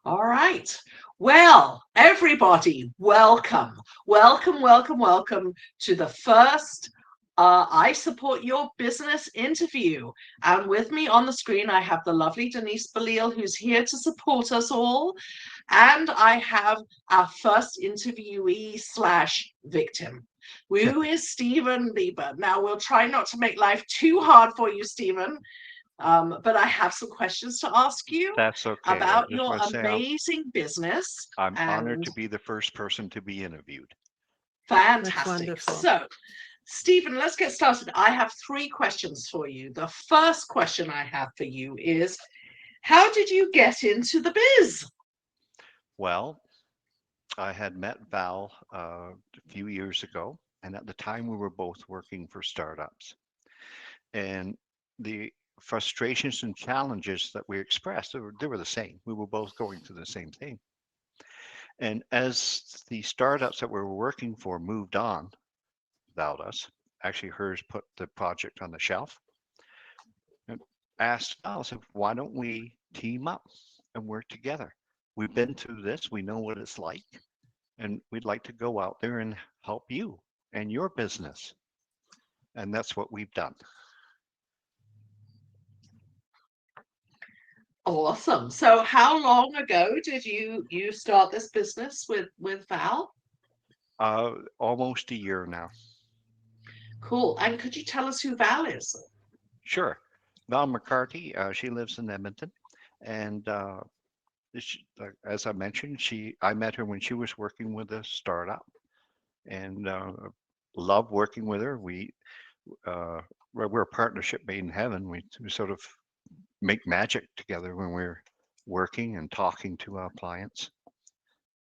All right. Well, everybody, welcome. Welcome, welcome, welcome to the first I Support Your Business interview. And with me on the screen, I have the lovely Denise Balil, who's here to support us all. And I have our first interviewee slash victim, who is Stepen Leber. Now, we'll try not to make life too hard for you, Stepen. But I have some questions to ask you That's okay. I about just your want to say amazing business. I'm honored And to be the first person to be interviewed. That's fantastic. wonderful. So, Stepen, let's get started. I have three questions for you. The first question I have for you is, how did you get into the biz? Well, I had met Val a few years ago, and at the time we were both working for startups. And the frustrations and challenges that we expressed, they were the same. We were both going through the same thing. And as the startups that we were working for moved on without us, actually hers put the project on the shelf, and asked Val, said, why don't we team up and work together? We've been through this, we know what it's like, and we'd like to go out there and help you and your business. And that's what we've done. Awesome. So, how long ago did you start this business with Val? Almost a year now. Cool. And could you tell us who Val is? Sure. Val McCarthy, she lives in Edmonton. And as I mentioned, I met her when she was working with a startup and love working with her. We're a partnership made in heaven. We sort of make magic together when we're working and talking to our clients.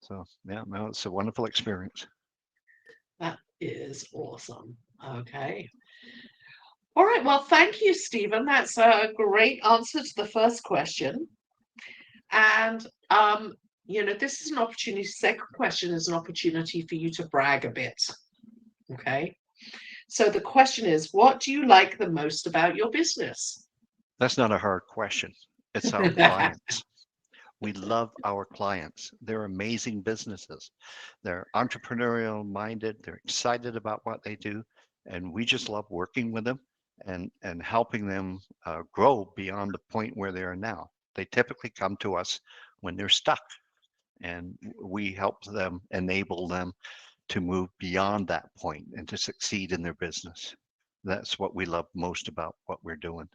So yeah, no, it's a wonderful experience. That is awesome. Okay. All right. Well, thank you, Stepen. That's a great answer to the first question. And this is an opportunity. Second question is an opportunity for you to brag a bit. Okay. So the question is, what do you like the most about your business? That's not a hard question. It's our clients. We love our clients. They're amazing businesses. They're entrepreneurial minded. They're excited about what they do. And we just love working with them and helping them grow beyond the point where they are now. They typically come to us when they're stuck, and we help them, enable them to move beyond that point and to succeed in their business. That's what we love most about what we're doing.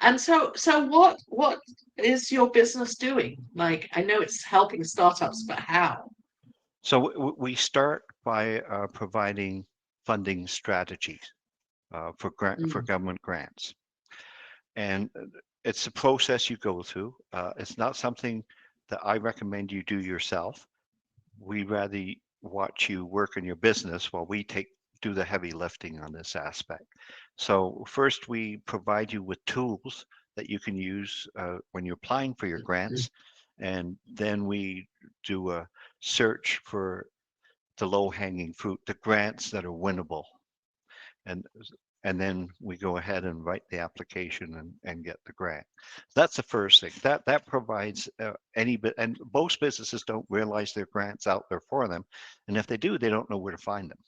And so what is your business doing? Like, I know it's helping startups, but how? So we start by providing funding strategies for Mm, government grants, and it's a process you go through. It's not something that I recommend you do yourself. We rather watch you work in your business while we do the heavy lifting on this aspect. So first, we provide you with tools that you can use when you're applying for your mm. grants, and then we do a search for the low-hanging fruit, the grants that are winnable, and and then we go ahead and write the application and get the grant. That's the first thing. That provides any bit, and most businesses don't realize their grants out there for them, and if they do, they don't know where to find them.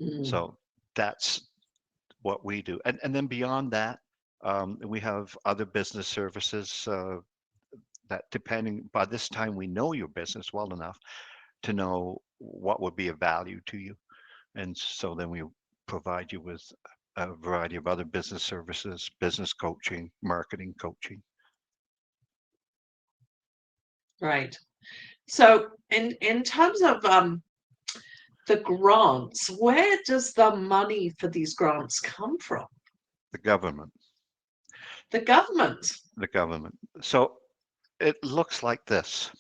Mm. So that's what we do, and then beyond that, we have other business services that, depending, by this time we know your business well enough to know what would be of value to you, and so then we provide you with a variety of other business services, business coaching, marketing coaching. Right. So in terms of the grants, where does the money for these grants come from? The government, The government. the government. So it looks like this.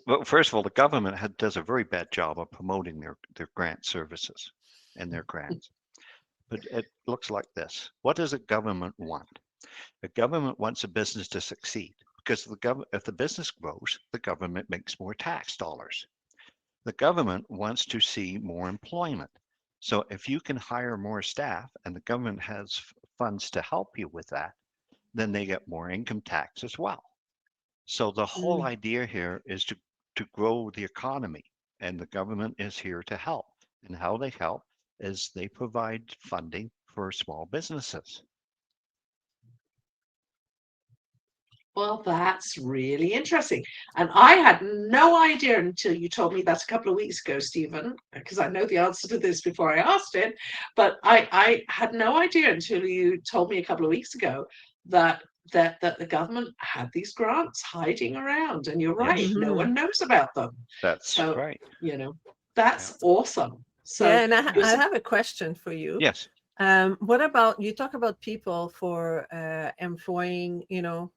Well, first of all, the government does a very bad job of promoting their grant services and their grants. But it looks like this. What does a government want? The government wants a business to succeed because if the business grows, the government makes more tax dollars. The government wants to see more employment. So if you can hire more staff and the government has funds to help you with that, then they get more income tax as well. So the whole Mm. idea here is to grow the economy, and the government is here to help. And how they help is they provide funding for small businesses. Well, that's really interesting. And I had no idea until you told me that a couple of weeks ago, Stephen, because I know the answer to this before I asked it. But I had no idea until you told me a couple of weeks ago that that the government had these grants hiding around. And you're right, Yes, no Mm-hmm. one knows about them. that's So, right. you know, Yeah. that's awesome. So Yeah, and you're I have a question for you. Yes. What about you talk about people for employing,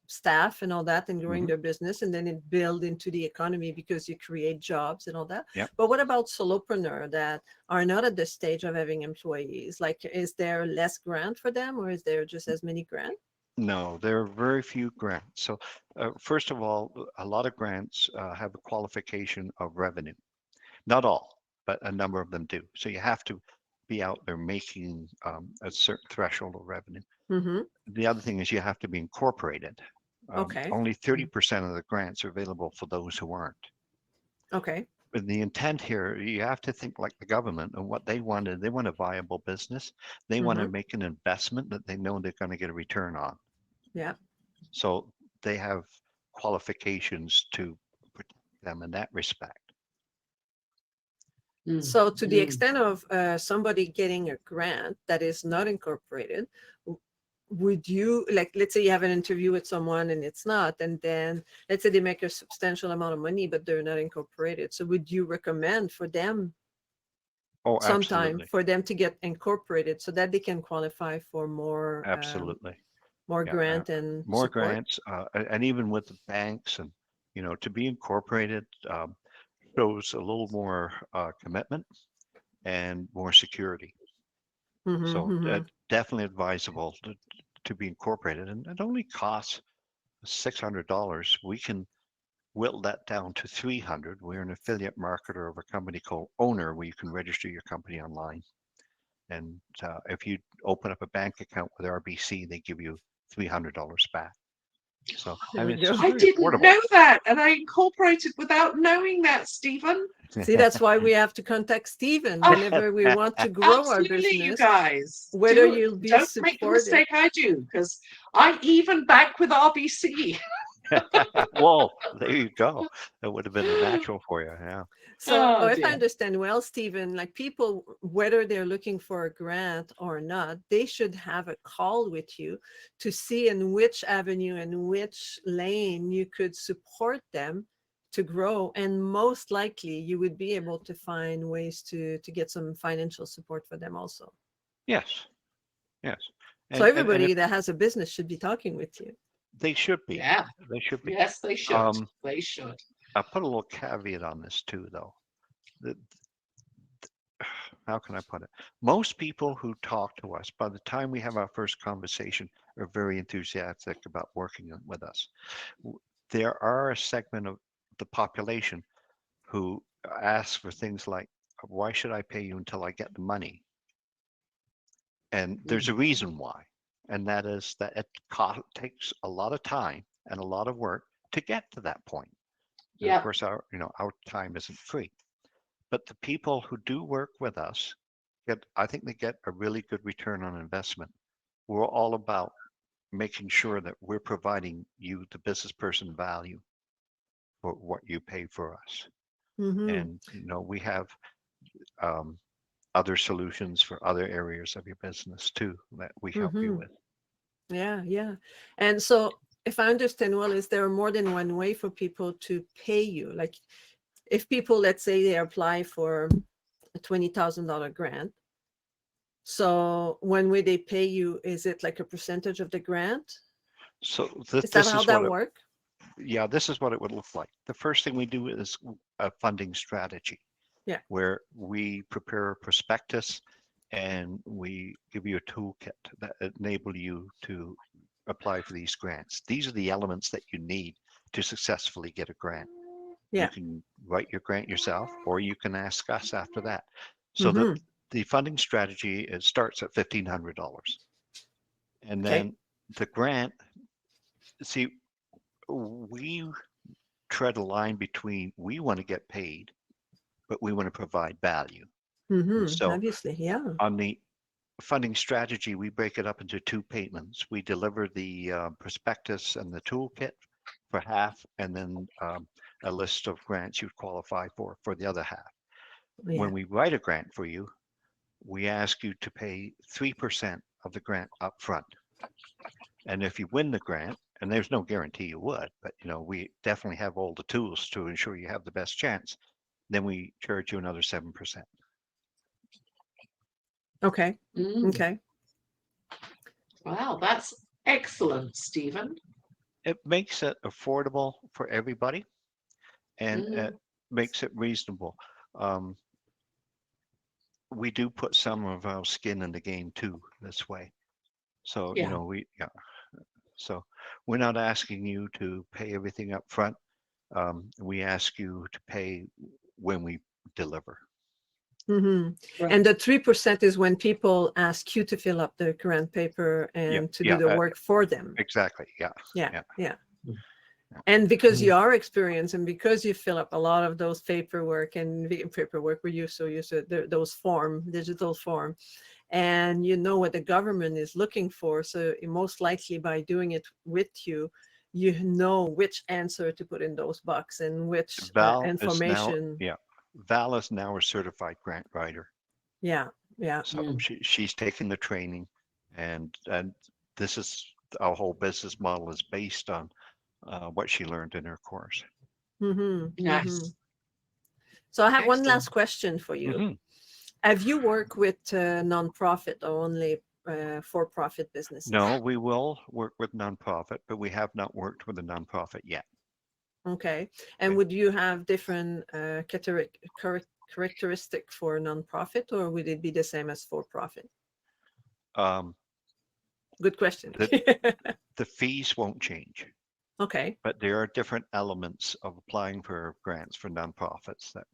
staff and all that and growing Hmm. their business and then it build into the economy because you create jobs and all that. Yep. But what about solopreneur that are not at the stage of having employees? Like, is there less grant for them or is there just as many grant? No, there are very few grants. So, first of all, a lot of grants have a qualification of revenue. Not all, but a number of them do. So you have to be out there making a certain threshold of revenue. Mm-hmm. The other thing is you have to be incorporated. Okay. Only 30% of the grants are available for those who aren't. Okay. But the intent here, you have to think like the government and what they wanted. They want a viable business. They want to Mm-hmm. make an investment that they know they're going to get a return on. Yeah. So they have qualifications to protect them in that respect. mm, So, to the mm. extent of somebody getting a grant that is not incorporated, would you like, let's say you have an interview with someone and it's not, and then let's say they make a substantial amount of money, but they're not incorporated. So, would you recommend for them Oh, sometime absolutely. for them to get incorporated so that they can qualify for Absolutely. more Yeah. grant and More support? grants, and even with the banks and, to be incorporated shows a little more commitment and more security. Mm-hmm, So mm-hmm. definitely advisable to be incorporated. And it only costs $600. We can whittle that down to 300. We're an affiliate marketer of a company called Owner, where you can register your company online. And if you open up a bank account with RBC, they give you $300 back. So, There we it's go. just I very didn't affordable. know that, and I incorporated without knowing that, Stephen. See, that's why we have to contact Stephen Oh, whenever we want to grow our absolutely, you business, guys. whether Do you'll be don't make the supported. mistake I do, because I even back with RBC. Well, there you go. That would have been a natural for you. Yeah. So, Oh if I dear. understand well, Stephen, like people, whether they're looking for a grant or not, they should have a call with you to see in which avenue and which lane you could support them to grow. And most likely, you would be able to find ways to get some financial support for them also. Yes. Yes. So, And if everybody that has a business should be talking with you. they should be, Yeah. they should be. Yes, they should. Um, They should. I put a little caveat on this too, though. The, how can I put it? Most people who talk to us, by the time we have our first conversation, are very enthusiastic about working with us. There are a segment of the population who ask for things like, why should I pay you until I get the money? And there's a Mm. reason why. And that is that it takes a lot of time and a lot of work to get to that point. And of Yeah. course, our time isn't free. But the people who do work with us I think they get a really good return on investment. We're all about making sure that we're providing you, the business person, value for what you pay for us. Mm-hmm. And we have um, other solutions for other areas of your business too that we help you Mm-hmm. with. Yeah, yeah. And so, if I understand well, is there more than one way for people to pay you? Like, if people, let's say, they apply for a $20,000 grant. So, one way they pay you, is it like a percentage of the grant? So Is that this how is that work? this is what it would look like. The first thing we do is a funding strategy Yeah. where we prepare a prospectus and we give you a toolkit that enable you to apply for these grants. These are the elements that you need to successfully get a grant. You Yeah. can write your grant yourself, or you can ask us after that. So that Mm-hmm. the funding strategy starts at $1,500, and Okay. then the grant. See, we tread a line between we want to get paid, but we want to provide value. And so Obviously, yeah. on the funding strategy, we break it up into two payments. We deliver the prospectus and the toolkit for half, and then a list of grants you'd qualify for the other half. Yeah. When we write a grant for you, we ask you to pay 3% of the grant up front. And if you win the grant, and there's no guarantee you would, but we definitely have all the tools to ensure you have the best chance, then we charge you another 7%. Okay. Okay. Wow, that's excellent, Stepen. It makes it affordable for everybody, and it makes it reasonable. We do put some of our skin in the game too this way. So, so we're not asking you to pay everything up front. We ask you to pay when we deliver. Right. And the 3% is when people ask you to fill up the grant paper and to do the work for them. Exactly. Yeah. And because you are experienced and because you fill up a lot of those paperwork we're used to those digital form, and you know what the government is looking for. So most likely by doing it with you, you know which answer to put in those boxes and which information. Val is now a certified grant writer. Yeah. So she's taken the training, and this is our whole business model is based on what she learned in her course. Nice. So I have one last question for you. Have you worked with nonprofit or only for-profit businesses? No, we will work with nonprofit, but we have not worked with a nonprofit yet. Okay. And would you have different characteristic for nonprofit, or would it be the same as for-profit? Good question. The fees won't change. Okay. But there are different elements of applying for grants for nonprofits that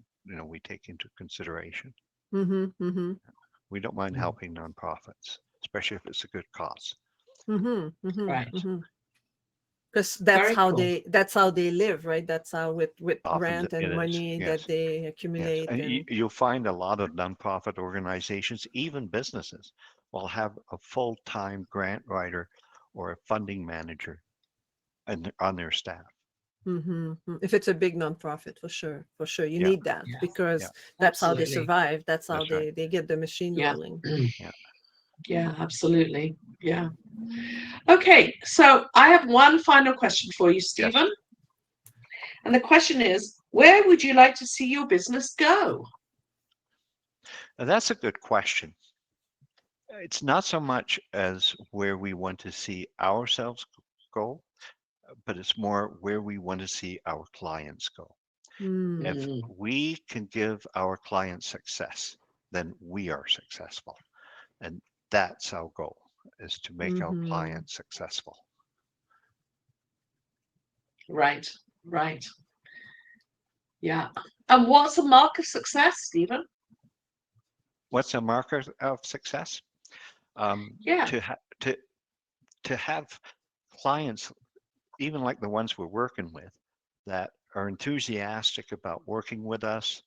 we take into consideration. We don't mind helping nonprofits, especially if it's a good cause. Right. Because that's how they live, right? That's how with grant and money that they accumulate. Yes. And you'll find a lot of nonprofit organizations, even businesses, will have a full-time grant writer or a funding manager on their staff. If it's a big nonprofit, for sure, you need that because that's how they survive. That's how they get the machine rolling. Yeah, absolutely. Yeah. Okay, so I have one final question for you, Stepen. Yes. And the question is, where would you like to see your business go? Now, that's a good question. It's not so much as where we want to see ourselves go, but it's more where we want to see our clients go. If we can give our clients success, then we are successful. And that's our goal, is to make our clients successful. Right. Yeah. And what's a mark of success, Stepen? What's a marker of success? To have clients, even like the ones we're working with, that are enthusiastic about working with us,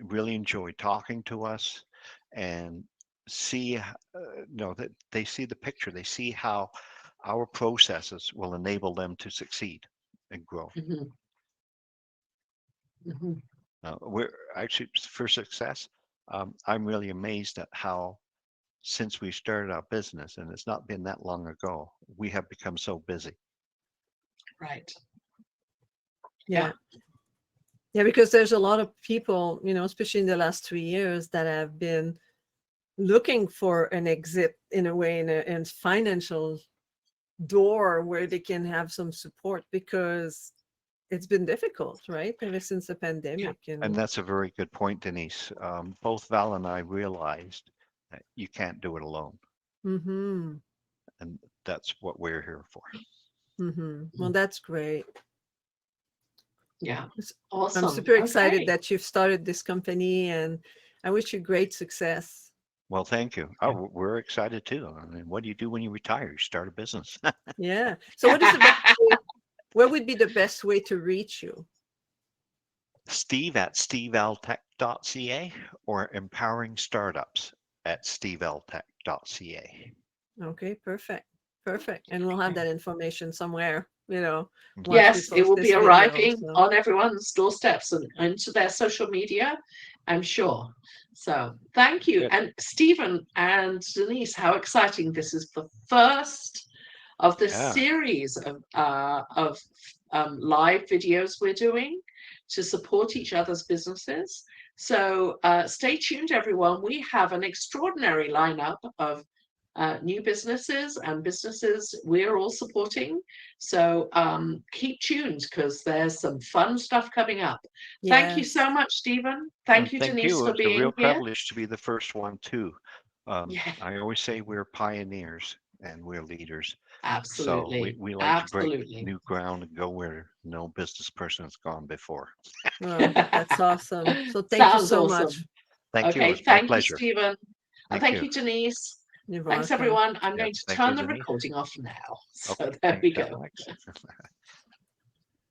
really enjoy talking to us, and see, that they see the picture. They see how our processes will enable them to succeed and grow. We're actually, for success, I'm really amazed at how, since we started our business, and it's not been that long ago, we have become so busy. Right. Yeah, because there's a lot of people, especially in the last 3 years, that have been looking for an exit in a way, in a financial door where they can have some support, because it's been difficult, right, ever since the pandemic. And that's a very good point, Denise. Both Val and I realized that you can't do it alone. And that's what we're here for. Well, that's great. Yeah, awesome. I'm super excited that you've started this company, and I wish you great success. Well, thank you. We're excited too. I mean, what do you do when you retire? You start a business. Yeah. So what is the best way, What would be the best way to reach you? Steve at steveltech.ca or empowering startups at steveltech.ca. Okay, perfect. Perfect. And we'll have that information somewhere, Mhm. once we Yes, it post will this be video. arriving So on everyone's doorsteps and into their social media, I'm sure. So thank you. Good. And Stephen and Denise, how exciting. This is the first of this Yeah. series of live videos we're doing to support each other's businesses. So stay tuned, everyone. We have an extraordinary lineup of new businesses and businesses we're all supporting. So keep tuned because there's some fun stuff coming up. Thank you yes. so much, Stephen. And Thank you, thank Denise, you. for It's a real being here. privilege to be the first one too. Yeah, I always say we're pioneers and we're leaders. So absolutely. we like to break Absolutely. new ground and go where no business person has gone before. Well, that's awesome. So thank you Sounds so awesome. much. Thank you. It Okay, was my thank you, pleasure. Stephen. And Thank thank you. you, Denise. You're Thanks, welcome. everyone. I'm Yep. going to Thank you, turn the Denise. recording off now. So Okay. there we Thanks, go. Alex.